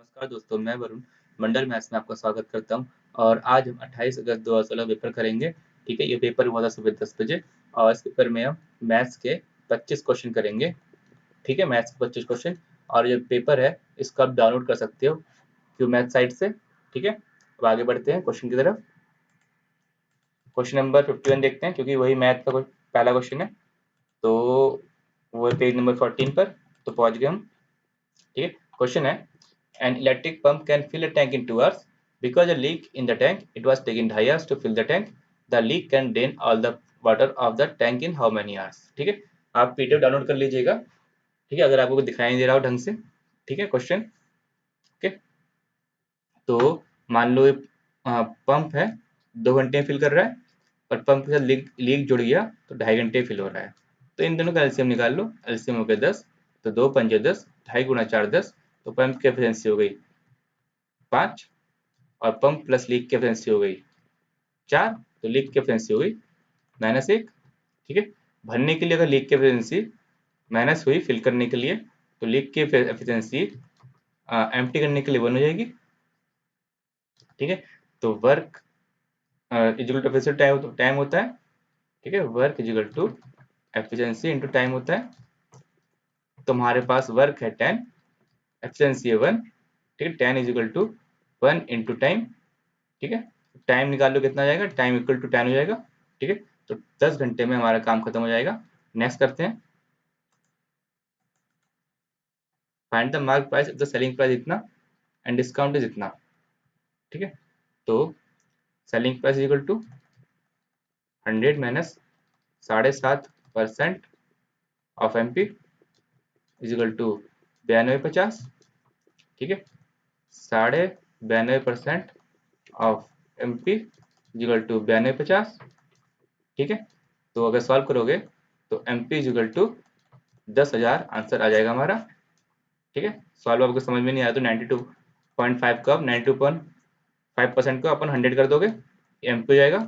नमस्कार दोस्तों, मैं वरुण मंडल मैथ्स में आपका स्वागत करता हूँ और आज हम 28 अगस्त 2016 पेपर करेंगे। ठीक है, ये पेपर हुआ था सुबह 10 बजे और इस पेपर में हम मैथ्स के 25 क्वेश्चन करेंगे। ठीक है, मैथ्स के 25 क्वेश्चन और ये पेपर है इसको आप डाउनलोड कर सकते हो क्यू मैथ साइट से। ठीक है, अब आगे बढ़ते हैं क्वेश्चन की तरफ। क्वेश्चन नंबर 51 देखते हैं क्योंकि वही मैथ का पहला क्वेश्चन है, तो वो है पेज नंबर 14 पर, तो पहुंच गए हम। ठीक है, क्वेश्चन है an electric pump can fill a tank in 2 hours. Because a leak in the tank, it was taking 2.5 hours to fill the tank. The leak can drain all the water of the tank in how many hours? ठीक है, आप PDF download कर लीजिएगा। ठीक है, अगर आपको दिखाई नहीं दे रहा हो ढंग से। ठीक है, क्वेश्चन ओके। तो मान लो पंप है 2 घंटे में फिल कर रहा है और पंप के साथ लीक जुड़ गया तो 2.5 घंटे फिल हो रहा है। तो इन दोनों का एलसीएम निकाल लो। एलसीएम हो गया 10, तो 2 पंजे 10, 2.5 गुणा 4 10, तो पंप की एफिशिएंसी हो गई 5 और पंप प्लस लीक की एफिशिएंसी हो गई 4, तो लीक की एफिशिएंसी हो गई -1। ठीक है, भरने के लिए अगर लीक की एफिशिएंसी माइनस हुई फिल करने के लिए, तो लीक की एफिशिएंसी एम्प्टी करने के लिए 1 हो जाएगी। ठीक है, तो work equal to efficiency time होता है। ठीक है, work equal to efficiency into time होता है। तो हमारे पास वर्क है 10, एफिशिएंसी है 1। ठीक है, 10 इक्वल टू 1 इंटू टाइम। ठीक है, टाइम निकाल लो कितना आ जाएगा, टाइम इक्वल टू 10 हो जाएगा। ठीक है, तो 10 घंटे में हमारा काम खत्म हो जाएगा। नेक्स्ट करते हैं, find the mark price of the selling price इतना एंड डिस्काउंट इज इतना। ठीक है, तो selling price equal to 100 minus 7.5% of MP is equal to 9250। ठीक है, 92.5% of MP is equal to 9250। ठीक है, तो अगर सॉल्व करोगे तो MP is equal to 10,000 answer आ जाएगा हमारा। ठीक है, सॉल्व आपको समझ में नहीं आया तो 92.5 को आप 92.5% को अपन 100 कर दोगे, एम पे हो जाएगा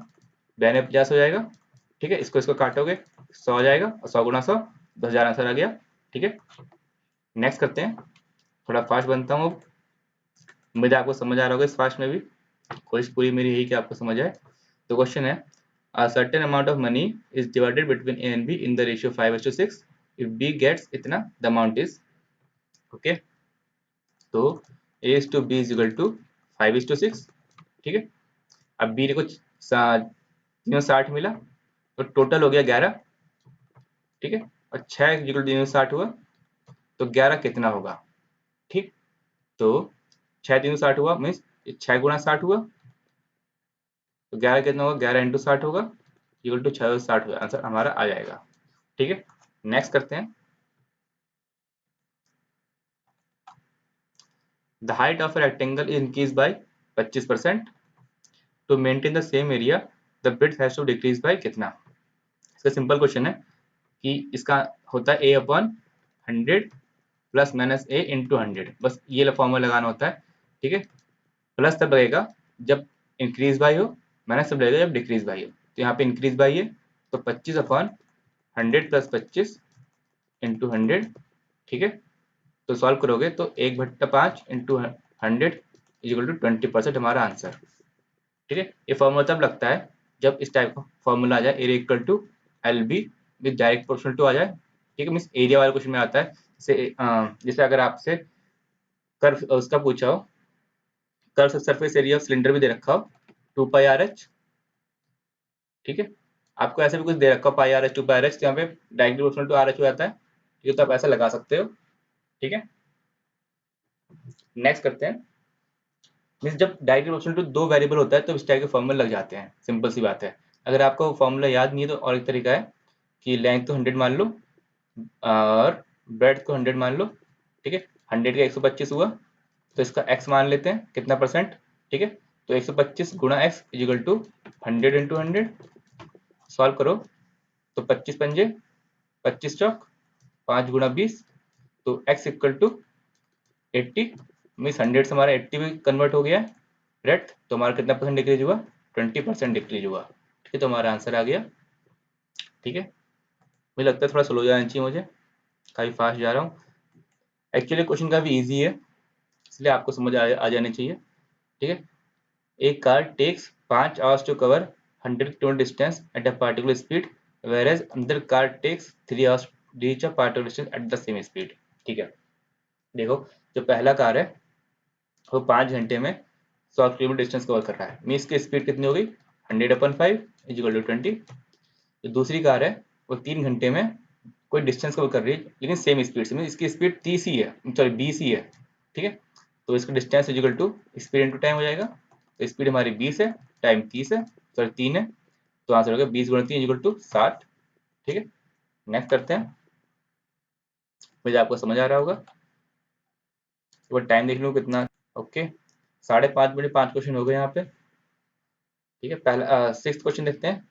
9250 हो जाएगा। ठीक है, इसको काटोगे 100 हो जाएगा और 100 गुणा 100 10,000 आंसर आ गया। ठीक है, नेक्स्ट करते हैं, थोड़ा फास्ट बनता हूँ। मुझे आपको समझ आ रहा होगा इस फास्ट में भी, कोशिश पूरी मेरी यही कि आपको समझ आए। तो क्वेश्चन है a certain amount of money is divided between A and B in the ratio 5:6. If B gets इतना, the amount is okay. तो A is to B is equal to 5:6। ठीक है, अब B को 360 मिला तो टोटल हो गया 11। ठीक है, और 6 इक्वल टू 360 हुआ तो 11 कितना होगा। ठीक, तो 6 360 हुआ मीन्स 6 गुणा 60 हुआ, तो 11 कितना होगा, 11 इंटू 60 होगा इक्वल टू 660 हुआ, आंसर हमारा आ जाएगा। ठीक है, नेक्स्ट करते हैं, the height of a rectangle is increased by 25%. To maintain the same area the width has to decrease by कितना। इसका सिंपल क्वेश्चन है कि इसका होता है a upon 100 plus minus a into 100, बस ये फॉर्मूला लगाना होता है। ठीक है, प्लस तब लगेगा जब इंक्रीज बाई हो, माइनस तब लगेगा जब डिक्रीज बाई हो। तो यहाँ पे इंक्रीज बाई है तो 25 अपॉन 100 प्लस 25 इंटू 100। ठीक है, तो सॉल्व करोगे तो 1/5 इंटू 100 इक्वल टू 20% हमारा आंसर। ठीक है, ये फॉर्मूला तब लगता है जब इस टाइप का फॉर्मूला आ जाए, area equal to L B with direct proportional to आ जाए। ठीक है, मीन्स एरिया वाला क्वेश्चन में आता है। जैसे अगर आपसे कर्व उसका पूछा हो, कर्व सरफेस एरिया सिलेंडर भी दे रखा हो 2πRh। ठीक है, आपको ऐसे भी कुछ दे रखा हो πRh 2πRh, यहाँ पे डायरेक्ट प्रोपोर्शनल टू RH हो जाता है। ठीक है, तो आप ऐसा लगा सकते हो। ठीक है, नेक्स्ट करते हैं, मीन्स जब डायरेक्ट प्रोपोर्शनल टू 2 वेरिएबल होता है तो इस टाइप के फॉर्मूले लग जाते हैं। सिंपल सी बात है। अगर आपको फॉर्मूला याद नहीं है तो और एक तरीका है कि लेंथ को 100 मान लो और ब्रेड को 100 मान लो। ठीक है, 100 का 125 हुआ तो इसका x मान लेते हैं कितना परसेंट। ठीक है, तो 125 गुणा x equal to 100 into 100। Solve करो तो 25 पंजे 25 चौक 5 गुणा 20, तो x इक्वल टू 80 मीन्स 100 से हमारा 80 भी कन्वर्ट हो गया है रेट, तो हमारा कितना परसेंट डिक्रीज हुआ, 20% डिक्रीज हुआ। ठीक है, तो हमारा आंसर आ गया। ठीक है, मुझे लगता है थोड़ा स्लो जाना चाहिए, मुझे काफ़ी फास्ट जा रहा हूँ। एक्चुअली क्वेश्चन काफ़ी इजी है, इसलिए आपको समझ आ जानी चाहिए। ठीक है, एक car takes 5 hours to cover 100 km distance at a particular speed, whereas another car takes 3 hours to reach a particular distance at the same speed। ठीक है, देखो जो पहला कार है वो 5 घंटे में 100 किलोमीटर डिस्टेंस कवर कर रहा है, मीन्स की स्पीड कितनी होगी 100/5 इक्वल टू 20। जो दूसरी कार है वो 3 घंटे में कोई डिस्टेंस कवर कर रही है लेकिन सेम स्पीड से, इसकी स्पीड 30 ही है, सॉरी 20 ही है। ठीक है, तो इसका distance equal to speed into time हो जाएगा। तो स्पीड हमारी 20 है, टाइम 30 है, सॉरी 3 है, तो आंसर होगा 20 गुणा 3 इक्वल टू 60। ठीक है, नेक्स्ट करते हैं, मुझे आपको समझ आ रहा होगा। एक बार टाइम देख लो कितना। ओके, 5:30 5 क्वेश्चन हो गए यहाँ पे। ठीक है, पहला 6th क्वेश्चन देखते हैं।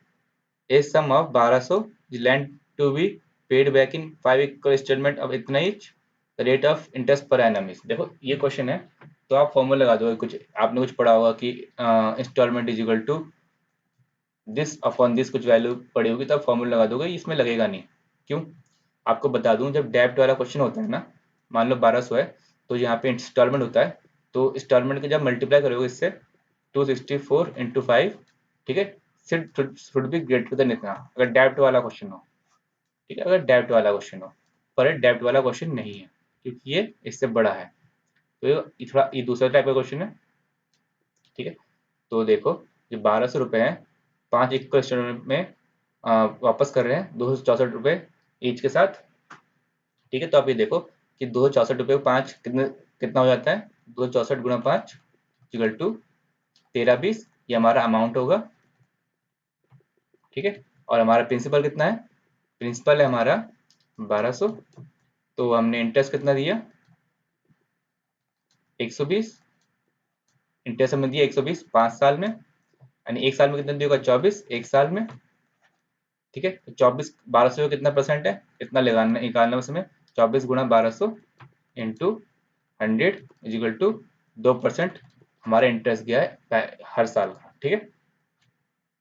A sum of 1200 land to be paid back in 5 equal installment of इतना each, rate of interest per annum is. देखो ये क्वेश्चन है तो आप फॉर्मूला लगा दो, कुछ आपने कुछ पढ़ा होगा कि instalment is equal to this upon this, कुछ वैल्यू पड़ी होगी तो आप फॉर्मूला लगा दोगे, इसमें लगेगा नहीं। क्यों, आपको बता दूं, जब डेब्ट वाला क्वेश्चन होता है ना, मान लो 1200 है तो यहाँ पे इंस्टॉलमेंट होता है, तो इंस्टॉलमेंट के जब मल्टीप्लाई करोगे इससे 264 इंटू 5, ठीक है, शुड बी ग्रेटर देन इतना, अगर डेब्ट वाला क्वेश्चन हो। ठीक है, अगर डेब्ट वाला क्वेश्चन हो, पर डेब्ट वाला क्वेश्चन नहीं है क्योंकि ये इससे बड़ा है, तो ये थोड़ा ये दूसरा टाइप का क्वेश्चन है। ठीक है, तो देखो जो 1200 रुपये है 5 इक्वल इंस्टॉलमेंट में वापस कर रहे हैं 264 रुपये ईच के साथ। ठीक है, तो आप ये देखो कि 264 को 5 कितना हो जाता है, 264 गुणा 5 इक्वल टू 1320, ये हमारा अमाउंट होगा। ठीक है, और हमारा प्रिंसिपल कितना है, प्रिंसिपल है हमारा 1200, तो हमने इंटरेस्ट कितना दिया 120, इंटरेस्ट हमने दिया 120 5 साल में, यानी एक साल में कितना दिया 24 एक साल में। ठीक है, तो 24 1200 कितना परसेंट है, इतना लगाना निकालना उसमें, 24 गुणा 1200 इंटू 100 इजिकल टू 2% हमारा इंटरेस्ट गया है हर साल का। ठीक है,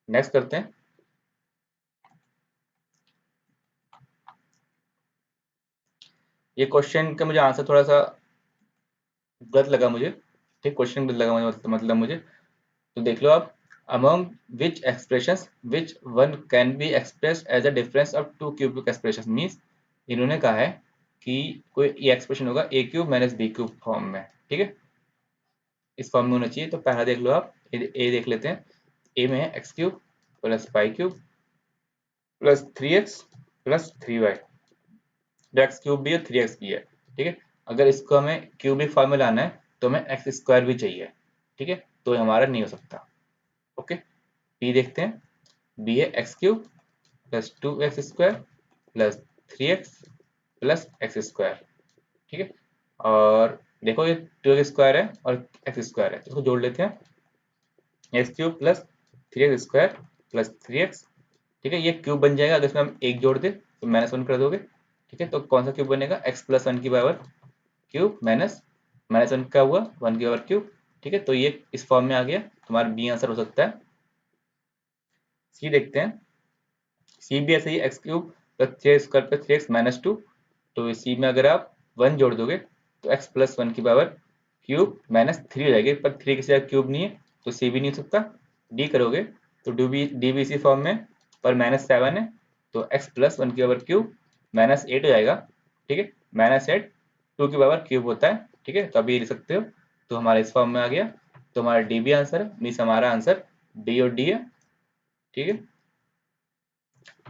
नेक्स्ट करते हैं। ये क्वेश्चन का मुझे आंसर थोड़ा सा गलत लगा मुझे। ठीक, क्वेश्चन गलत लगा मुझे, मतलब मुझे, तो देख लो आप, among which expressions which one can be expressed as a difference of two cubic expressions, means इन्होंने कहा है कि कोई ये एक्सप्रेशन होगा a cube minus b cube form में। ठीक है, इस फॉर्म में होना चाहिए, तो पहला देख लो आप, ए देख लेते हैं। ए में है x cube plus pi cube plus 3x plus 3y, x cube भी है 3x भी है। ठीक है, अगर इसको हमें क्यूबिक फॉर्म में लाना है तो हमें एक्स स्क्वायर भी चाहिए। ठीक है, तो हमारा नहीं हो सकता। ओके, बी देखते हैं। बी है x cube plus 2x square plus 3x plus x square. ठीक है, और देखो ये 2x स्क्वायर है और एक्स स्क्वायर है, तो इसको जोड़ लेते हैं, x cube plus 3x square plus 3x। ठीक है, ये क्यूब बन जाएगा, अगर इसमें हम एक जोड़ दे तो -1 कर दोगे। ठीक है, तो कौन सा क्यूब बनेगा, x प्लस 1 की पावर क्यूब माइनस -1 का हुआ 1 की पावर क्यूब। ठीक है, तो ये इस फॉर्म में आ गया, तुम्हारा बी आंसर हो सकता है। सी देखते हैं। सी भी ऐसे ही x cube plus 3x square plus 3x minus 2, तो सी में अगर आप 1 जोड़ दोगे तो x प्लस 1 की पावर क्यूब माइनस 3 हो जाएगी, पर 3 किसी का क्यूब नहीं है तो सी भी नहीं हो सकता। डी करोगे तो डी भी इसी फॉर्म में, पर -7 है, तो x प्लस 1 की पावर क्यूब -8 हो जाएगा। ठीक है, -8 2 की पावर क्यूब होता है। ठीक है, तो अभी लिख सकते हो, तो हमारा इस फॉर्म में आ गया, तो हमारा डी भी आंसर है, मीन्स हमारा आंसर डी और डी है। ठीक है,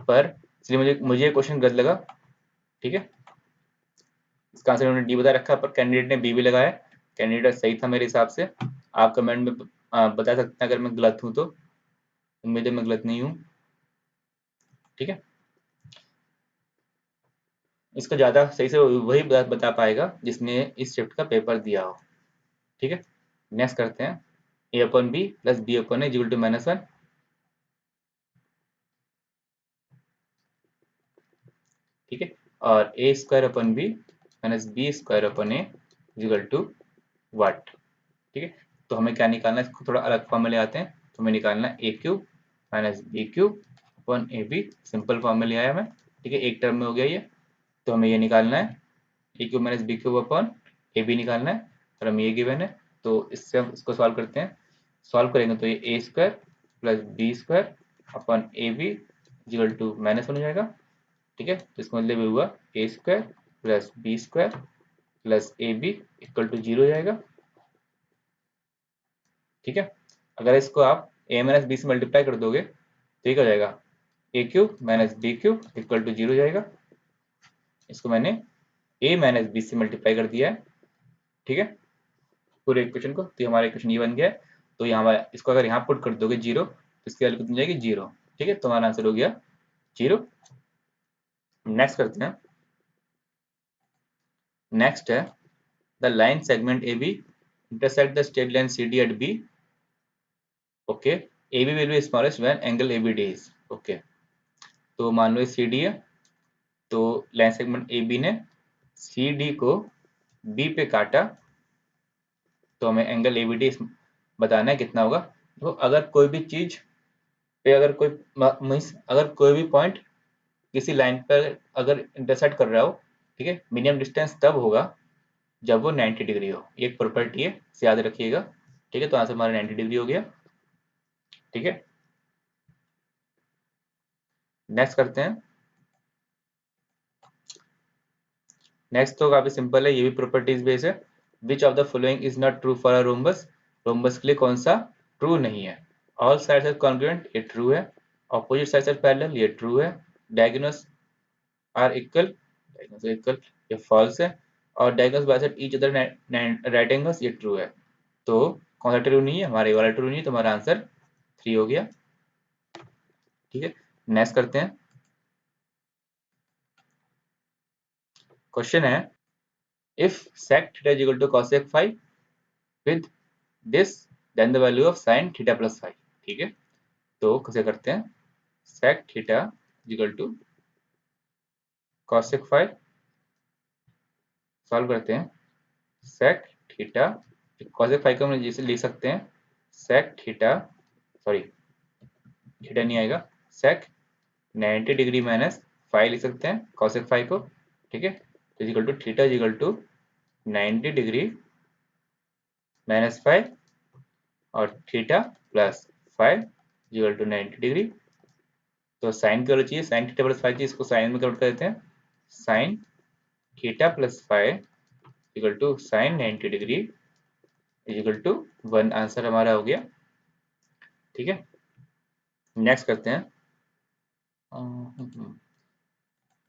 पर इसलिए मुझे क्वेश्चन गलत लगा। ठीक है, इसका आंसर उन्होंने डी बता रखा, पर कैंडिडेट ने बी भी लगाया। कैंडिडेट सही था मेरे हिसाब से। आप कमेंट में बता सकते हैं अगर मैं गलत हूं तो, उम्मीद है मैं गलत नहीं हूं। ठीक है, इसका ज्यादा सही से वही बता पाएगा जिसने इस शिफ्ट का पेपर दिया हो। ठीक है, नेक्स्ट करते हैं। A upon b plus b upon a equal to -1। ठीक है, और a square upon b minus b square upon a equal to what. ठीक है, तो हमें क्या निकालना है, इसको थोड़ा अलग फॉर्म में ले आते हैं, तो हमें निकालना है a cube minus b cube upon a b, simple form में ले आया मैं। ठीक है, एक टर्म में हो गया ये, तो हमें ये निकालना है a cube minus b cube upon a b निकालना है। और हमें ये गिवन है, तो इससे हम इसको सॉल्व करते हैं। सॉल्व करेंगे तो ये a square plus b square upon a b equal to minus one हो जाएगा। ठीक है, तो इसका मतलब ये हुआ a square plus b square plus a b equal to 0 हो जाएगा। ठीक है, अगर इसको आप ए माइनस बी से मल्टीप्लाई कर दोगे तो ये क्या हो जाएगा, a cube minus b cube equal to 0 हो जाएगा। इसको मैंने a माइनस बी से मल्टीप्लाई कर दिया है। ठीक है, पूरे इक्वेशन को, तो हमारा इक्वेशन ये बन गया है। तो यहाँ इसको अगर यहाँ पुट कर दोगे 0 तो इसकी वैल्यू कितनी जाएगी, 0। ठीक है, तो हमारा आंसर हो गया 0। नेक्स्ट करते हैं। नेक्स्ट है the line segment A B intersect the straight line C D at B. Okay, A B will be smallest when angle A B D is okay. तो मान लो सी डी है, तो line segment A B ने C D को B पे काटा, तो हमें एंगल ए बी डी बताना है कितना होगा। तो अगर कोई भी चीज पे अगर कोई मीन्स अगर कोई भी पॉइंट किसी लाइन पर अगर इंटरसेक्ट कर रहा हो, ठीक है, मिनिमम डिस्टेंस तब होगा जब वो 90 डिग्री हो। ये एक प्रॉपर्टी है, इसे याद रखिएगा। ठीक है, तो आंसर हमारा 90 डिग्री हो गया। ठीक है, नेक्स्ट करते हैं। नेक्स्ट तो काफी सिंपल है, ये भी प्रॉपर्टीज बेस है। Which of the following is not true for a rhombus. Rhombus के लिए कौन सा ट्रू नहीं है। ऑल साइड्स आर कॉन्ग्रुएंट, ये ट्रू है। ऑपोजिट साइड्स आर पैरेलल, ये ट्रू है। डायगोनल्स आर इक्वल, ये फॉल्स है। और diagonals bisect each other right angles, ये ट्रू है। तो कौन सा ट्रू नहीं है, हमारा ये वाला ट्रू नहीं है, तो हमारा आंसर 3 हो गया। ठीक है, नेक्स्ट करते हैं। क्वेश्चन है if sec theta is equal to cosec phi with this then the value of sin theta plus phi. ठीक है, तो कैसे करते हैं। sec theta is equal to cosec phi, solve करते हैं। sec थीटा, cosec फाई को हम जैसे लिख सकते हैं sec थीटा, सॉरी थीटा नहीं आएगा, sec 90 डिग्री माइनस फाई लिख सकते हैं cosec फाई को। ठीक है, is equal to theta is equal to 90 degree minus five और theta plus five equal to 90 degree. तो साइन की वैल्यू चाहिए, साइन थीटा प्लस फाइव चाहिए, इसको साइन में कन्वर्ट कर देते हैं। Sine theta plus five equal to sine 90 degree equal to 1, answer हमारा हो गया। ठीक है, नेक्स्ट करते हैं।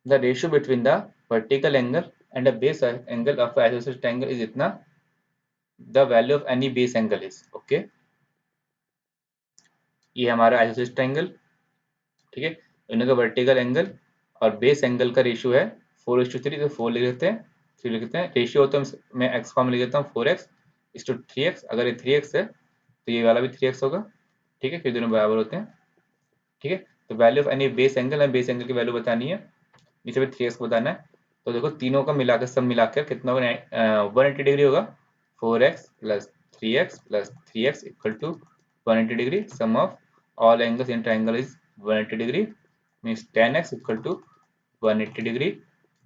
The ratio between the vertical angle and the base angle of isosceles triangle is इतना, the value of any base angle is okay. ये हमारा आइसोसेलेस ट्रायंगल, ठीक है, इनका वर्टिकल एंगल और बेस एंगल का रेशियो है 4:3, तो 4 लिख लेते हैं, 3 लिख लेते हैं। रेशियो होता है, मैं एक्स फॉर्म लिख देता हूँ 4x:3x। अगर ये 3x है तो ये वाला भी 3x होगा। ठीक है, फिर दोनों बराबर होते हैं। ठीक है, तो value of any base angle है, बेस एंगल की वैल्यू बतानी है, नीचे में 3x बताना है। तो देखो तीनों का मिलाकर सब मिलाकर कितना होगा, 180 डिग्री होगा। 4x plus 3x plus 3x equal to 180 degree. Sum of all angles in triangle is 180 degree, means tan x equal to 180 degree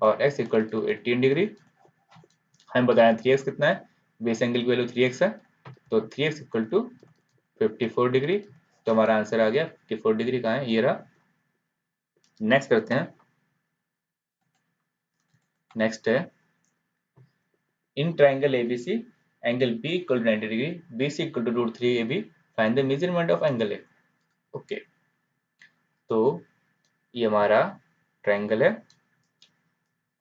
और x इक्वल टू 18 डिग्री। हमें बताया 3x कितना है, बेस एंगल की वैल्यू 3x है, तो 3x equal to 54 degree. तो हमारा आंसर आ गया 54 डिग्री। कहाँ है, ये रहा। नेक्स्ट करते हैं। नेक्स्ट है in triangle ABC angle B equal to 90 degree, BC equal to √3 AB, find the measurement of angle A। Okay, तो ये हमारा ट्रायंगल है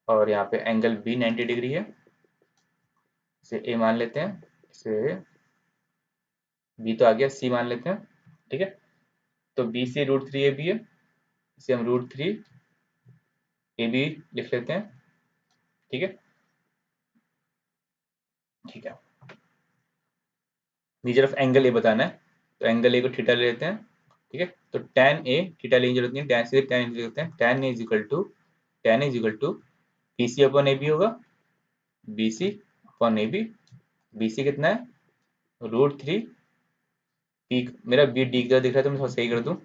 और यहाँ पे एंगल B 90 डिग्री है, इसे A मान लेते हैं, इसे B तो आ गया, C मान लेते हैं। ठीक है, तो BC √3 AB है, इसे हम √3 AB लिख लेते हैं। ठीक है, ठीक है, मेजर ऑफ एंगल A बताना है, तो एंगल A को थीटा ले लेते हैं। ठीक है, तो tan A, थीटा लेने की जरूरत नहीं है, tan सीधे tan लिख लेते हैं। tan A is equal to BC upon AB होगा, BC अपॉन AB। BC कितना है, √3 B, मेरा B D की तरह दिख रहा है तो मैं थोड़ा सही कर दूं,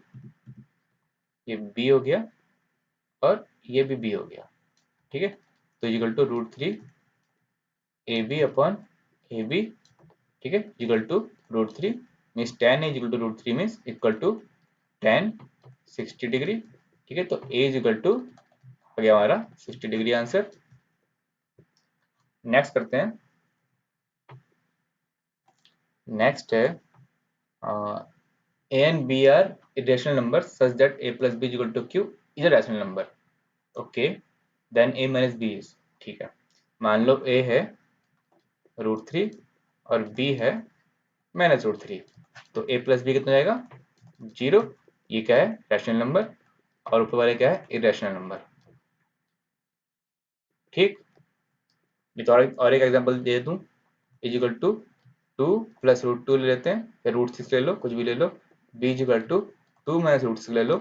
ये B हो गया और ये भी B हो गया। ठीक है, तो equal to √3 AB upon A B, ठीक है, equal to √3 means tan is equal to √3 means equal to tan 60 degree, ठीक है। तो ए इज इक्वल टू आ गया हमारा 60 डिग्री आंसर। नेक्स्ट करते हैं। नेक्स्ट है A and B are irrational numbers such that a plus b is equal to q is a rational number. Okay, then a minus b is, ठीक है। मान लो a है √3 और b है -√3, तो a प्लस बी कितना जाएगा 0। ये क्या है रैशनल नंबर, और ऊपर वाले क्या है इरेशनल नंबर, ठीक। तो और एक एग्जांपल दे दूं, इज इक्वल टू 2 प्लस √2 ले लेते हैं, या √6 ले लो, कुछ भी ले लो। b is equal to 2 minus √6 ले लो।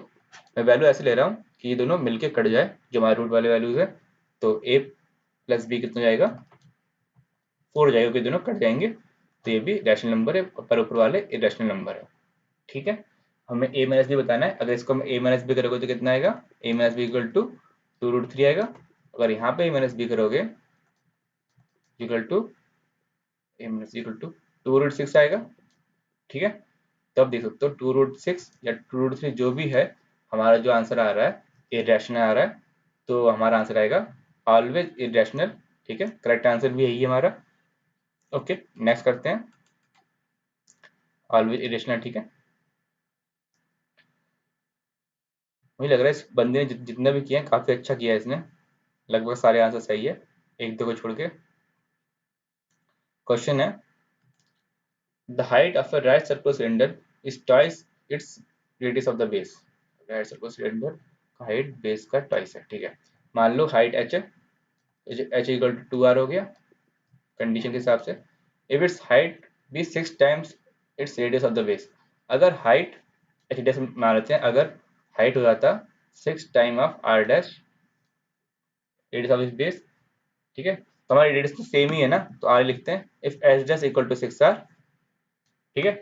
मैं वैल्यू ऐसे ले रहा हूँ कि ये दोनों मिलके कट जाए, जो हमारे रूट वाले वैल्यूज है। तो a प्लस बी कितना जाएगा 4 जाएगा, क्योंकि दोनों कट जाएंगे। तो ये भी रैशनल नंबर है, पर ऊपर वाले इरेशनल नंबर है, ठीक है। हमें a माइनस बी बताना है। अगर इसको हम a माइनस बी करोगे तो कितना आएगा, a minus B equal to 2√3 आएगा। अगर यहाँ पे a माइनस बी करोगे equal to a minus equal to 2√6 आएगा, ठीक है। तब देख सकते हो 2√6 या 2√3 जो भी है, हमारा जो आंसर आ रहा है इरेशनल आ रहा है। तो हमारा आंसर आएगा ऑलवेज इरेशनल, ठीक है। करेक्ट आंसर भी यही है हमारा। ओके, नेक्स्ट करते हैं। ऑलवेज इरेशनल, ठीक है। मुझे लग रहा है इस बंदे ने जितना भी किया है काफी अच्छा किया है इसने, लगभग सारे आंसर सही है, एक दो को छोड़ के। क्वेश्चन है, the height of a right circular cylinder is twice its radius of the base. Right circular cylinder का हाइट बेस का ट्वाइस है, ठीक है। मान लो हाइट h है, h इक्वल टू 2r हो गया कंडीशन के हिसाब से। If its height be 6 times its radius of the base. अगर हाइट h डैश मान लेते हैं, अगर हाइट हो जाता 6 time of r dash radius of इस बेस, ठीक है। तो हमारी रेडियस तो सेम ही है ना, तो r लिखते हैं। If h dash equal to 6r, ठीक है,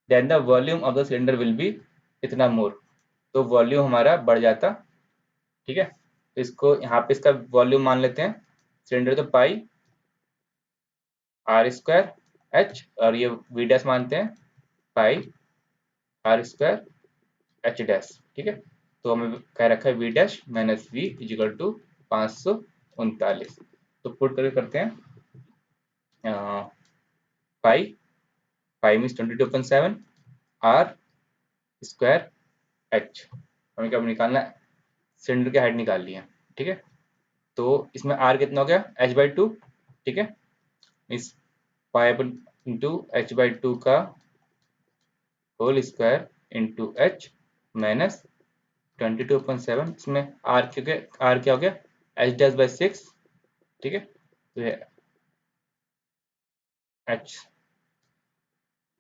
then the volume of the cylinder will be इतना मोर। तो वॉल्यूम हमारा बढ़ जाता, ठीक है। तो इसको यहाँ पे इसका वॉल्यूम मान लेते हैं। सिलेंडर तो पाई r² h, और ये v डैश मानते हैं पाई r² h डैश, ठीक है। तो हमें कह रखा है v dash minus v equal to 539। तो पुट करके करते हैं पाई, पाई मीन्स 22/7 r² h। हमें क्या निकालना है, सिलेंडर की हाइट निकालनी है, ठीक है। तो इसमें r कितना हो गया h/2, ठीक है। इस पाई इंटू h/2 का whole square into h minus 22/7। इसमें r क्या हो गया h डैश बाई 6, ठीक है। तो ये h,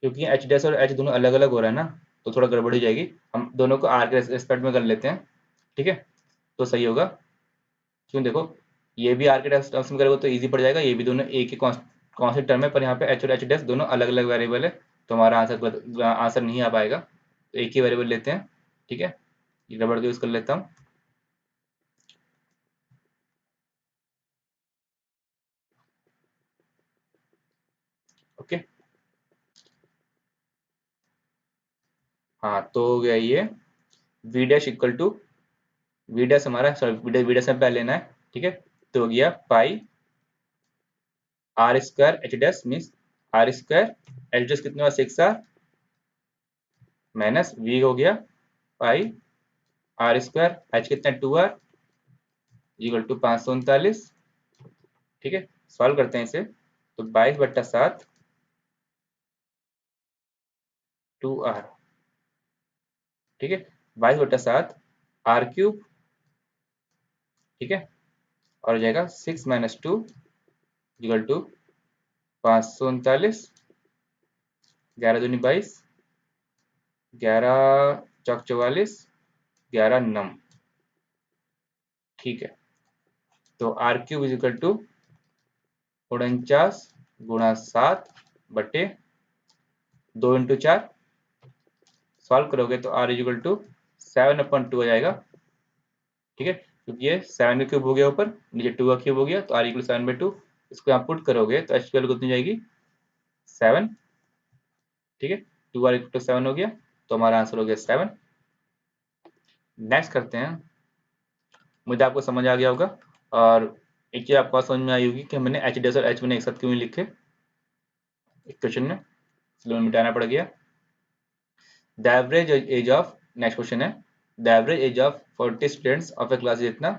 क्योंकि h डैश और h दोनों अलग अलग हो रहा है ना, तो थोड़ा गड़बड़ हो जाएगी। हम दोनों को r के रेस्पेक्ट में कर लेते हैं, ठीक है, तो सही होगा। क्यों देखो, ये भी r के टर्म्स में करोगे तो इजी पड़ जाएगा, ये भी दोनों एक ही कॉन्स्टेंट टर्म है, पर यहाँ पे h और h डैश दोनों अलग अलग वेरिएबल है, तो हमारा आंसर नहीं आ पाएगा। तो एक ही वेरिएबल लेते हैं, ठीक है। ये रबड़ को यूज कर लेता हूँ। ओके, हाँ, तो हो गया ये v dash equal to, v dash हमारा सॉरी v डैश में पहले लेना है, ठीक है। तो हो गया pi r² h dash means r² h dash कितने हुआ 6r माइनस v हो गया पाई r² h कितना 2r इक्वल टू 539, ठीक है। सॉल्व करते हैं इसे, तो 22/7 2r, ठीक है। 22/7 r³, ठीक है, और हो जाएगा 6 माइनस 2 इक्वल टू 539। 11 दूनी 22, 11 चौक 44, 11 9, ठीक है। तो r³ इक्वल टू 49 गुणा 7 बटे 2 इंटू 4। सॉल्व करोगे तो r इक्वल टू 7/2 हो जाएगा, ठीक है, क्योंकि ये 7 का क्यूब हो गया ऊपर, नीचे 2 का क्यूब हो गया, तो r इक्वल 7/2। इसको यहाँ पुट करोगे तो h की वैल्यू कितनी जाएगी 7, ठीक है, 2r इक्वल टू 7 हो गया, तो हमारा आंसर हो गया 7। नेक्स्ट करते हैं, मुझे आपको समझ आ गया होगा, और एक चीज आपको समझ में आई होगी कि मैंने एच डैश और एच मैंने एक साथ क्यों नहीं लिखे क्वेश्चन में, इसलिए मिटाना पड़ गया। The average age of, next question है, the average age of 40 students of a class इतना,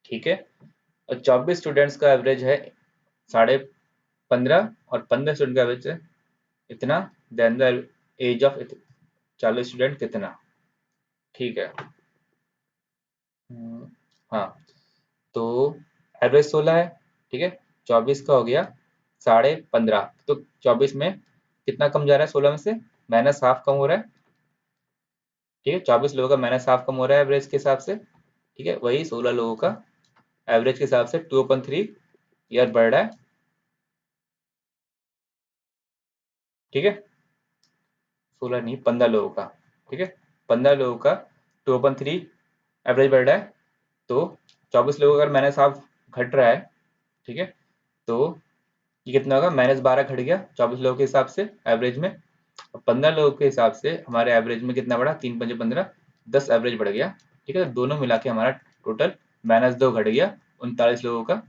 ठीक है, और 24 स्टूडेंट्स का एवरेज है 15.5 और 15 स्टूडेंट का एवरेज है इतना, then the age of 40 student कितना, ठीक है। हाँ, तो एवरेज 16 है, ठीक है, 24 का हो गया 15.5, तो 24 में कितना कम जा रहा है 16 में से, माइनस हाफ कम हो रहा है, ठीक है, 24 लोगों का माइनस हाफ कम हो रहा है एवरेज के हिसाब से, ठीक है, वही 16 लोगों का एवरेज के हिसाब से 2/3 ईयर बढ़ रहा है, ठीक है, 16 नहीं 15 लोगों का, ठीक है, 15 लोगों का 2/3 एवरेज बढ़ रहा है, तो 24 लोगों का अगर माइनस हाफ घट रहा है, ठीक है, तो ये कितना होगा, -12 घट गया 24 लोगों के हिसाब से एवरेज में, और 15 लोगों के हिसाब से हमारे एवरेज में कितना बढ़ा, 3 5 15 10 एवरेज बढ़ गया, ठीक है, तो दोनों मिला के हमारा टोटल -2 घट गया 39 लोगों का,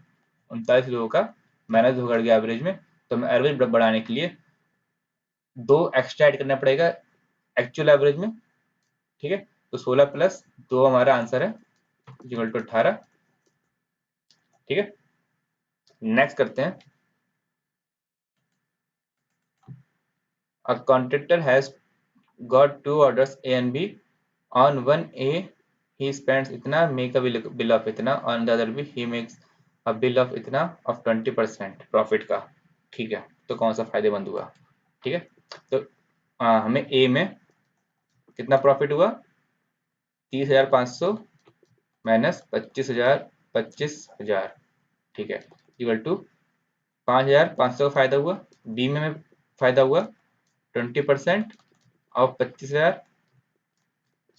39 लोगों का -2 घट गया एवरेज में, तो हमें एवरेज बढ़ाने के लिए 2 एक्स्ट्रा ऐड करना पड़ेगा एक्चुअल एवरेज में, ठीक है, तो 16 प्लस 2 हमारा आंसर है इक्वल टू 18, ठीक है। नेक्स्ट करते हैं, a contractor has got 2 orders A and B. On one A, he spends इतना, make a bill of इतना, on the other B, he makes a bill of इतना of 20% profit का, ठीक है, तो कौन सा फायदेमंद हुआ, ठीक है, तो हमें A में कितना प्रॉफिट हुआ 30,500 माइनस 25,000, ठीक है, इक्वल टू 5,500 का फायदा हुआ, बी में हमें फायदा हुआ 20% और 25,000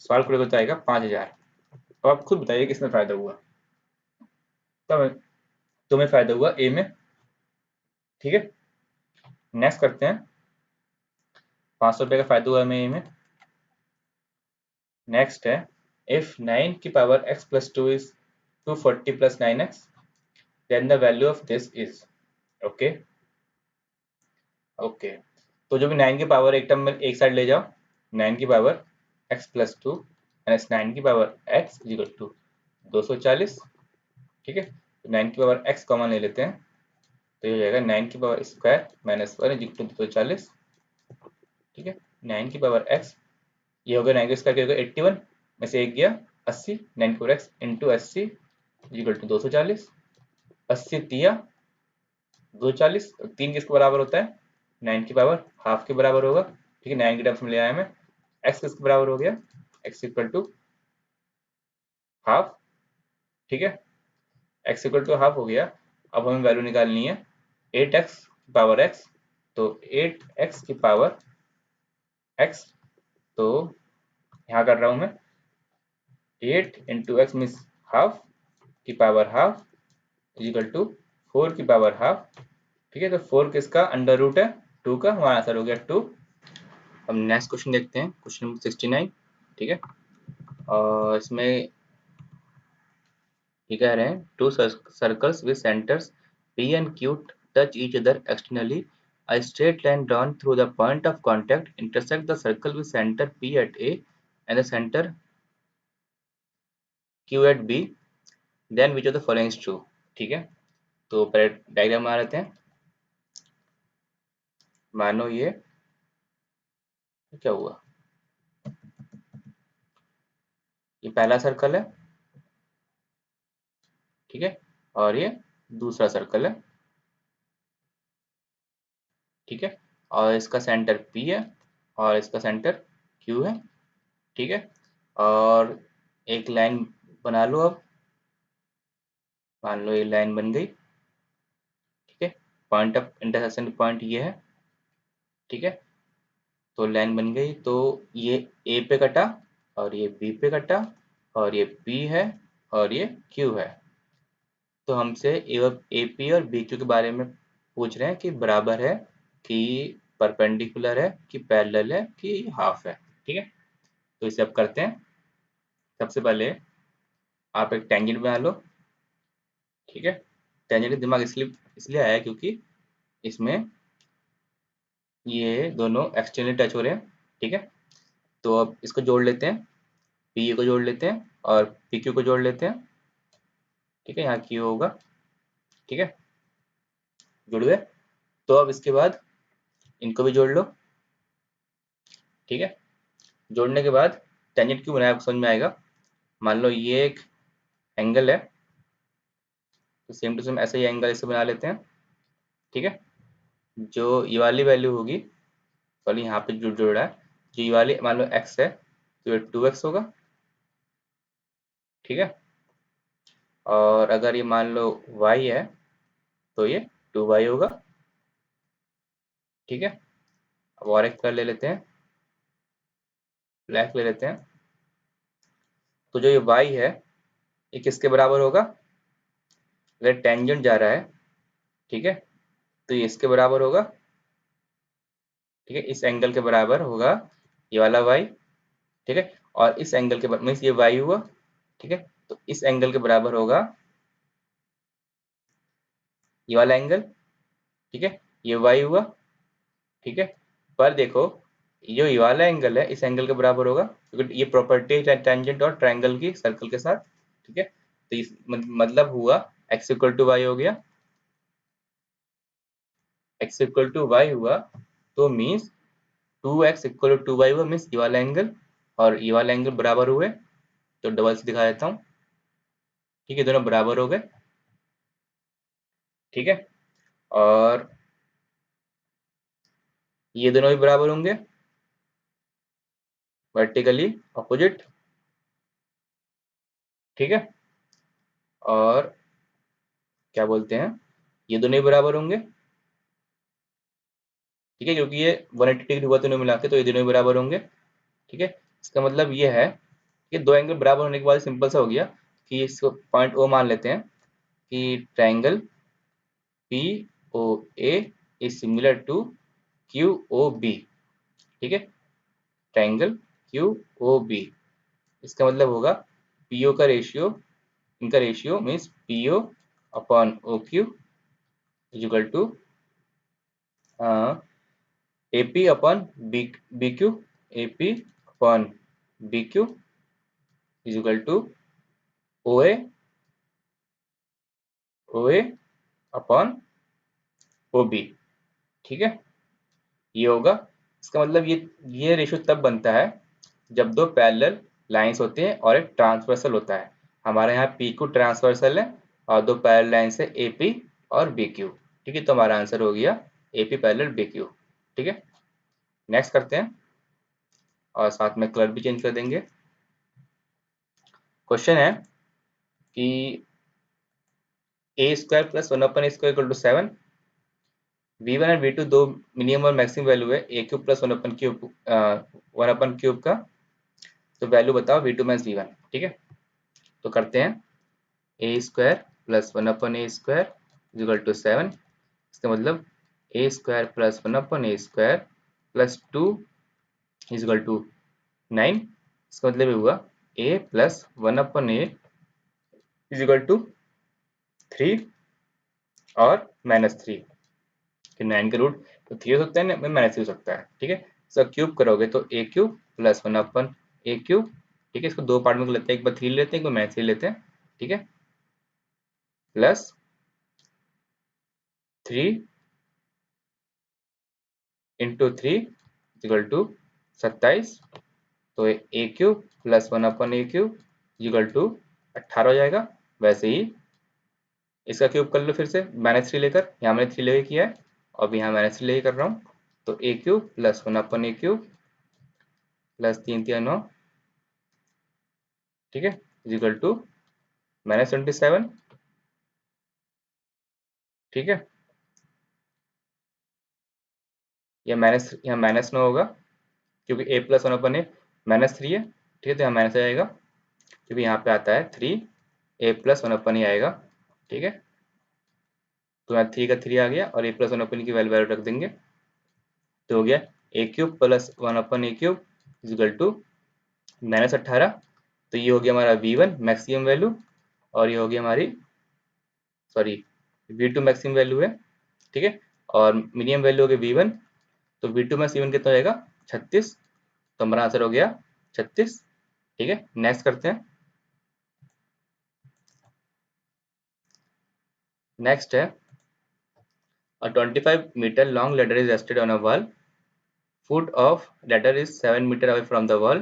सॉल्व करोगे तो आएगा 5,000। तो आप खुद बताइए किसमें फायदा हुआ, तो तुम्हें फायदा हुआ ए में, ठीक है। नेक्स्ट करते हैं, 500 रुपये का फायदा हुआ हमें ए में। नेक्स्ट है, इफ 9 की पावर x प्लस 2 इज 240 plus 9x, then the value of this is, okay okay, तो जो भी 9 की पावर एक टर्म में एक साइड ले जाओ, 9 की पावर x प्लस 2 माइनस 9 की power x is equal to 240, ठीक है, तो 9 की पावर x कॉमन ले लेते हैं, तो ये हो जाएगा 9 की power square minus 1 is equal to 240, ठीक है, 9 की पावर x, ये हो गया 9 का स्क्वायर, होगा 81 में से एक गया 80, 9 की power x into 80 equal to 240, 80 तिया 240, 3 किसके बराबर होता है 9 की पावर हाफ के बराबर होगा, ठीक है, 9 की टर्म्स में ले आया मैं, x किसके बराबर हो गया x इक्वल टू हाफ, ठीक है, x इक्वल टू हाफ हो गया। अब हमें वैल्यू निकालनी है 8x पावर x, तो 8x की पावर x, तो यहाँ कर रहा हूं मैं 8 इंटू एक्स मीन्स हाफ की पावर हाफ इजिकल टू 4 की पावर हाफ, ठीक है, तो 4 किसका अंडर रूट है 2 का, हमारा आंसर हो गया 2। अब नेक्स्ट क्वेश्चन देखते हैं, क्वेश्चन नंबर 69, ठीक है, और इसमें ये कह रहे हैं, to circles with centres P and Q touch each other externally. A straight line drawn through the point of contact intersect the circle with center P at A and the center Q at B. Then which of the following is true, ठीक है, तो पहले diagram बना लेते हैं। मानो ये क्या हुआ, ये पहला सर्कल है, ठीक है, और ये दूसरा सर्कल है, ठीक है, और इसका सेंटर P है और इसका सेंटर Q है, ठीक है, और एक लाइन बना लो। अब मान लो ये लाइन बन गई, ठीक है, पॉइंट ऑफ इंटरसेक्शन पॉइंट ये है, ठीक है, तो लाइन बन गई, तो ये A पे कटा और ये B पे कटा और ये P है और ये Q है, तो हमसे AP और BQ के बारे में पूछ रहे हैं कि बराबर है कि परपेंडिकुलर है कि पैरेलल है कि हाफ है। ठीक है, तो इसे अब करते हैं। सबसे पहले आप एक टेंजेंट बना लो। ठीक है, टेंजेंट दिमाग इसलिए आया क्योंकि इसमें ये दोनों एक्सटर्नली टच हो रहे हैं। ठीक है, तो अब इसको जोड़ लेते हैं, PE को जोड़ लेते हैं और PQ को जोड़ लेते हैं। ठीक है, यहाँ Q होगा। ठीक है, जुड़ गए। तो अब इसके बाद इनको भी जोड़ लो। ठीक है, जोड़ने के बाद टेंजेंट क्यों बनाया समझ में आएगा। मान लो ये एक एंगल है, तो सेम टू सेम ऐसे ही एंगल इसे बना लेते हैं। ठीक है, जो ये वाली वैल्यू होगी, सॉरी यहाँ पे जुड़ रहा है, जो ये वाली मान लो x है तो ये 2x होगा। ठीक है, और अगर ये मान लो y है तो ये 2y होगा। ठीक है, अब और एक कर ले लेते हैं, ब्लैक ले लेते हैं। तो जो ये y है ये किसके बराबर होगा, अगर टेंजेंट जा रहा है, ठीक है, तो ये इसके बराबर होगा। ठीक है, इस एंगल के बराबर होगा ये वाला y। ठीक है, और इस एंगल के मीन्स ये y हुआ। ठीक है, तो इस एंगल के बराबर होगा ये वाला एंगल। ठीक है, ये y हुआ। ठीक है, पर देखो जो ये वाला एंगल है इस एंगल के बराबर होगा क्योंकि ये प्रॉपर्टी है टेंजेंट और ट्रायंगल की सर्कल के साथ। ठीक है, तो इस मतलब हुआ x इक्वल टू वाई हो गया। x इक्वल टू वाई हुआ तो means 2x equal to y हुआ, मीन्स ये वाला एंगल और ये वाला एंगल बराबर हुए। तो डबल से दिखा देता हूँ। ठीक है, दोनों बराबर हो गए। ठीक है, और ये दोनों भी बराबर होंगे वर्टिकली अपोजिट। ठीक है, और क्या बोलते हैं, ये दोनों ही बराबर होंगे। ठीक है, क्योंकि ये 180 डिग्री हुआ दोनों मिला के, तो ये दोनों ही बराबर होंगे। ठीक है, इसका मतलब ये है कि दो एंगल बराबर होने के बाद सिंपल सा हो गया कि इसको पॉइंट O मान लेते हैं कि triangle POA is similar to QOB। ठीक है, ट्रायंगल QOB, इसका मतलब होगा PO का रेशियो, इनका ratio means PO upon OQ is equal to AP upon BQ, AP upon BQ is equal to OA upon OB। ठीक है, ये होगा। इसका मतलब ये रेशियो तब बनता है जब दो पैरेलल लाइंस होते हैं और एक ट्रांसवर्सल होता है। हमारे यहाँ PQ ट्रांसवर्सल है और दो पैरेलल लाइंस है AP और BQ। ठीक है, तो हमारा आंसर हो गया AP पैरेलल BQ। ठीक है, नेक्स्ट करते हैं और साथ में कलर भी चेंज कर देंगे। क्वेश्चन है कि a square plus 1/a square equal to 7। V1 और V2 दो मिनिमम और मैक्सिमम वैल्यू है a क्यूब प्लस 1/क्यूब का, तो वैल्यू बताओ V2 माइनस V1। ठीक है, तो करते हैं a square plus 1/a square equal to 7। इसका मतलब a square plus 1/a square plus 2 equal to 9। इसका मतलब ये हुआ a plus 1/a equal to 3 और -3। कि 9 का रूट तो 3 हो सकता है ना, -3 हो सकता है। ठीक है, इसका क्यूब करोगे तो a cube plus 1/a cube. ठीक है, इसको दो पार्ट में लेते हैं, एक बार 3 लेते हैं, एक बार -3 लेते हैं। ठीक है, प्लस 3 इंटू 3 इक्वल टू 27। तो a cube plus 1/a cube equal to 18 हो जाएगा। वैसे ही इसका क्यूब कर लो फिर से -3 लेकर, यहाँ मैंने 3 लेके किया है और अभी यहाँ -3 लेके कर रहा हूँ। तो a cube plus 1/a cube plus 3 3 9। ठीक है, इक्वल टू -27। ठीक है, या यहाँ -9 होगा क्योंकि a प्लस 1/a -3 है। ठीक है, तो यहाँ माइनस आ जाएगा क्योंकि यहाँ पे आता है 3 a प्लस 1/a आएगा। ठीक है, तो यहाँ 3 का 3 आ गया और a प्लस 1/a की वैल्यू रख देंगे, तो हो गया a cube plus 1/a cube equal to -18। तो ये हो गया हमारा v1 मैक्सिमम वैल्यू, और ये हो गया हमारी सॉरी v2 मैक्सिमम वैल्यू है। ठीक है, और मिनिमम वैल्यू हो गया v1, तो v2 में c1 कितना हो जाएगा 36, तो हमारा आंसर हो गया 36। ठीक है, नेक्स्ट करते हैं। नेक्स्ट है a 25-meter long ladder is rested on a wall. Foot of ladder is 7 meter away from the wall.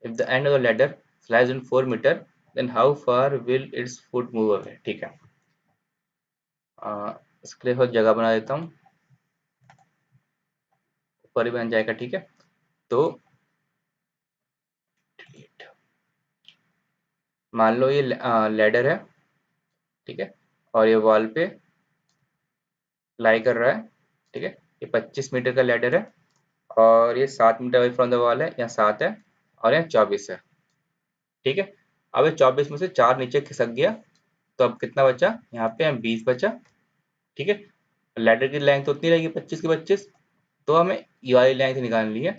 If the end of the ladder slides on 4 meter, then how far will its foot move away? ठीक है, इसके लिए थोड़ा जगह बना देता हूँ, ऊपर ही बन जाएगा। ठीक है, तो मान लो ये लैडर है, ठीक है, और ये वॉल पे लाई कर रहा है। ठीक है, ये 25 मीटर का लैडर है और ये 7 metre away from the wall है, यहाँ 7 है और यहाँ 24 है। ठीक है, अब ये 24 में से 4 नीचे खिसक गया, तो अब कितना बचा, यहाँ पे 20 बचा। ठीक है, लैडर की लेंथ उतनी रहेगी 25 की 25, तो हमें ये वाली लेंथ निकालनी है।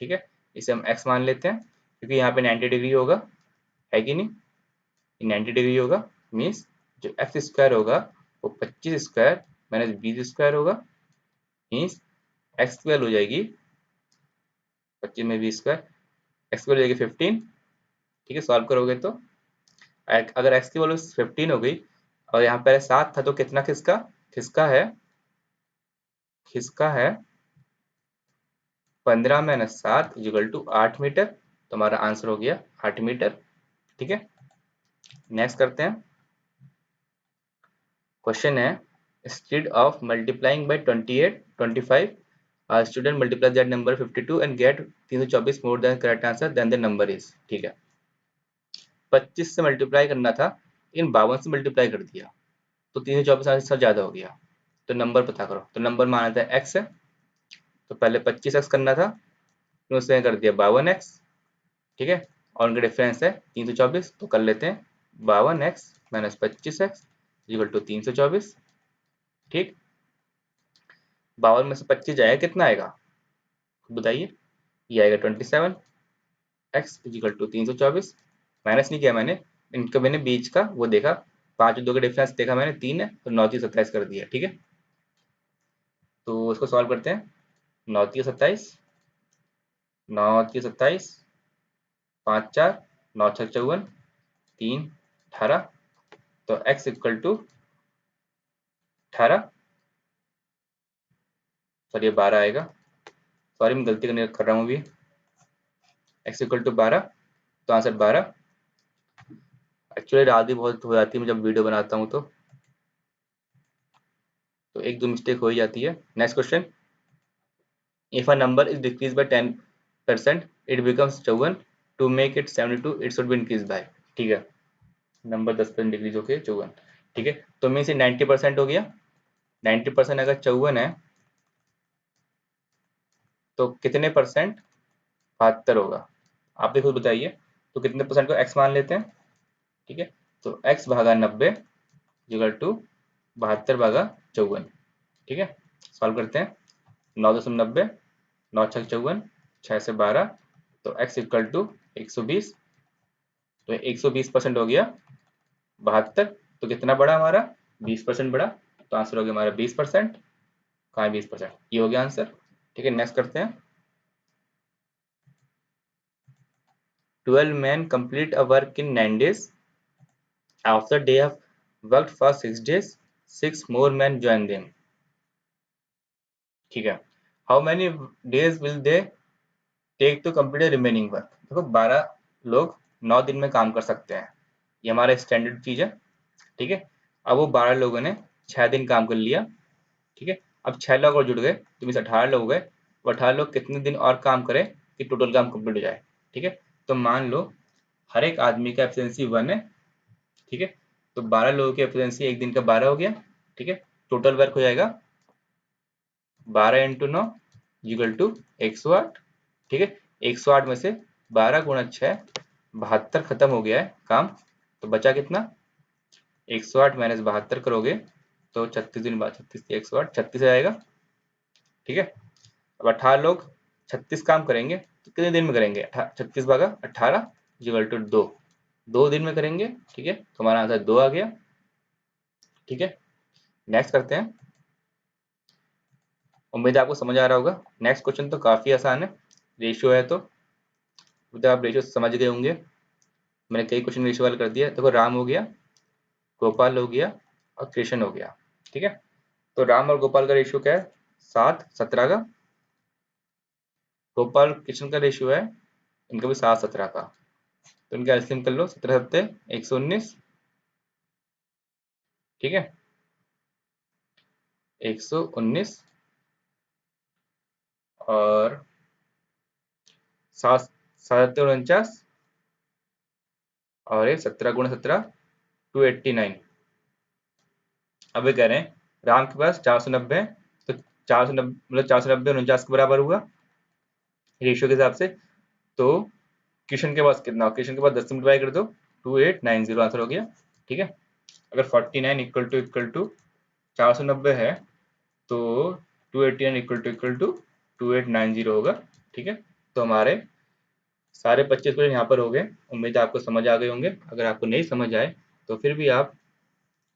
ठीक है, इसे हम x मान लेते हैं, क्योंकि यहाँ पे 90 डिग्री होगा, है कि नहीं, 90 डिग्री होगा, मीन्स जो एक्स स्क्वायर होगा वो 25 स्क्वायर माइनस 20 स्क्वायर होगा, मीन्स एक्स स्क्वायर हो जाएगी 25 में 20 स्क्वायर, एक्स स्क्वायर हो जाएगी 15। ठीक है, सॉल्व करोगे तो अगर एक्स की वैल्यू 15 हो गई और यहाँ पहले 7 था, तो कितना खिसका, खिसका है 15 माइनस 7 इक्वल टू 8 मीटर, तो हमारा आंसर हो गया 8 मीटर। ठीक है, नेक्स्ट करते हैं। क्वेश्चन है instead of multiplying by 28 25 a student multiplies that number 52 and get 324 more than correct answer, then the number is। ठीक है, 25 से मल्टीप्लाई करना था लेकिन 52 से मल्टीप्लाई कर दिया, तो 324 से ज्यादा हो गया, तो नंबर पता करो। तो नंबर माना था x है, तो पहले 25x करना था, फिर उसने कर दिया 52x। ठीक है, और उनका डिफरेंस है 324, तो कर लेते हैं 52x minus 25x equal to 324। ठीक, 52 में से 25 जाएगा कितना आएगा बताइए, ये आएगा 27, x इक्वल टू 324। माइनस नहीं किया मैंने, इनका मैंने बीच का वो देखा, 5 और 2 का डिफरेंस देखा मैंने 3 है, तो 9 3 27 कर दिया। ठीक है, तो इसको सॉल्व करते हैं। 9 3 27, 9 3 27, 5 4 9 6 54, 3 18, तो x इक्वल टू 18, सॉरी ये 12 आएगा, सॉरी मैं गलती कर रहा हूँ अभी, x इक्वल टू 12, तो आंसर 12। एक्चुअली रात भी बहुत हो जाती है जब वीडियो बनाता हूँ, तो एक दो मिस्टेक हो ही जाती है। Next question, if a number is decrease by 10% it becomes 54, to make it 72 it should be increase by. ठीक है, नंबर 10% डिक्रीज होके 54। ठीक है, तो मीन्स 90% हो गया, 90% अगर 54 है तो कितने परसेंट 72 होगा, आप भी खुद बताइए। तो कितने परसेंट को x मान लेते हैं। ठीक है, तो x भागा 90 इक्वल टू 72 भागा 54। ठीक है, सॉल्व करते हैं। 9.90, 9 6 54, 6 से 12, तो x इक्वल टू 120, तो 120% हो गया 72, तो कितना बढ़ा हमारा 20% बढ़ा, तो आंसर हो गया हमारा 20%। कहाँ 20%, ये हो गया आंसर। ठीक है, नेक्स्ट करते हैं। 12 men complete a work in 9 days. After they have worked for 6 days, 6 more men join them. ठीक है, how many days will they take to complete remaining work. देखो 12 लोग 9 दिन में काम कर सकते हैं, ये हमारा स्टैंडर्ड चीज है। ठीक है, अब वो 12 लोगों ने 6 दिन काम कर लिया। ठीक है, अब 6 लोग और जुड़ गए, तो मीन 18 लोग हो गए। वो 18 लोग कितने दिन और काम करें कि टोटल काम कंप्लीट हो जाए। ठीक है, तो मान लो हर एक आदमी का एफिशिएंसी 1 है। ठीक है, तो 12 लोगों की एफिशिएंसी एक दिन का 12 हो गया। ठीक है, टोटल वर्क हो जाएगा 12 × 9 इक्वल टू 108। ठीक है, 108 में से 12 × 6 72 खत्म हो गया है काम, तो बचा कितना 108 माइनस 72 करोगे तो 36 दिन बाद 36 से 108 36 आएगा। ठीक है, अब 18 लोग 36 काम करेंगे तो कितने दिन में करेंगे? 36 भागा 18 इक्वल टू 2, 2 दिन में करेंगे। ठीक है, तो हमारा आंसर 2 आ गया। ठीक है, नेक्स्ट करते हैं। उम्मीद है आपको समझ आ रहा होगा। नेक्स्ट क्वेश्चन तो काफ़ी आसान है, रेशियो है तो आप रेशियो समझ गए होंगे। मैंने कई क्वेश्चन रेशियो वाले कर दिया। देखो, राम हो गया, गोपाल हो गया और कृष्ण हो गया। ठीक है, तो राम और गोपाल का रेशियो क्या है? 7:17 का। गोपाल कृष्ण का रेशियो है इनका भी 7:17 का। तो इनका एलसीएम कर लो, 17 7 119। ठीक है, 119 और 7 7 49 और ये 17 × 17 289। अब ये कह रहे हैं राम के पास 490 है, तो 490 मतलब 490 49 के बराबर हुआ रेशियो के हिसाब से। तो कृष्ण के पास कितना? कृष्ण के पास 10 से मल्टीप्लाई कर दो, 2890 आंसर हो गया। ठीक है, अगर 49 इक्वल टू 490 है तो 289 इक्वल टू 2890 होगा। ठीक है, तो हमारे सारे 25 क्वेश्चन यहाँ पर हो गए। उम्मीद है आपको समझ आ गए होंगे। अगर आपको नहीं समझ आए तो फिर भी आप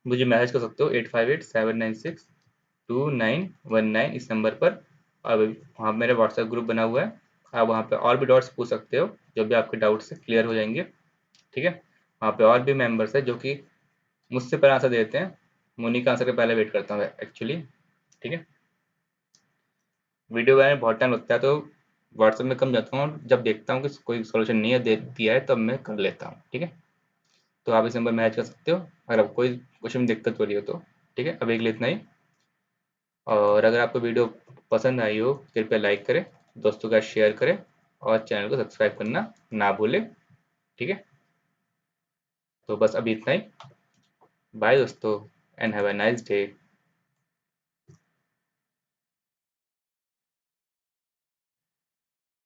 मुझे मैसेज कर सकते हो 8587962919 इस नंबर पर। अब वहाँ मेरा व्हाट्सएप ग्रुप बना हुआ है, आप वहाँ पे और भी डाउट्स पूछ सकते हो, जो भी आपके डाउट्स से क्लियर हो जाएंगे। ठीक है, वहाँ पे और भी मेंबर्स है जो कि मुझसे पहले आंसर देते हैं। मुनि का आंसर के पहले वेट करता हूँ एक्चुअली। ठीक है, वीडियो बनाने में बहुत टाइम लगता है तो व्हाट्सएप में कम जाता हूँ, जब देखता हूँ कि कोई सोल्यूशन नहीं है दे दिया है तब मैं कर लेता हूँ। ठीक है, तो आप इस नंबर में मैच कर सकते हो अगर आपको कोई क्वेश्चन में दिक्कत हो रही हो तो। ठीक है, अभी के लिए इतना ही। और अगर आपको वीडियो पसंद आई हो कृपया लाइक करें, दोस्तों का शेयर करें और चैनल को सब्सक्राइब करना ना भूलें। ठीक है, तो बस अभी इतना ही। बाय दोस्तों and have a nice day.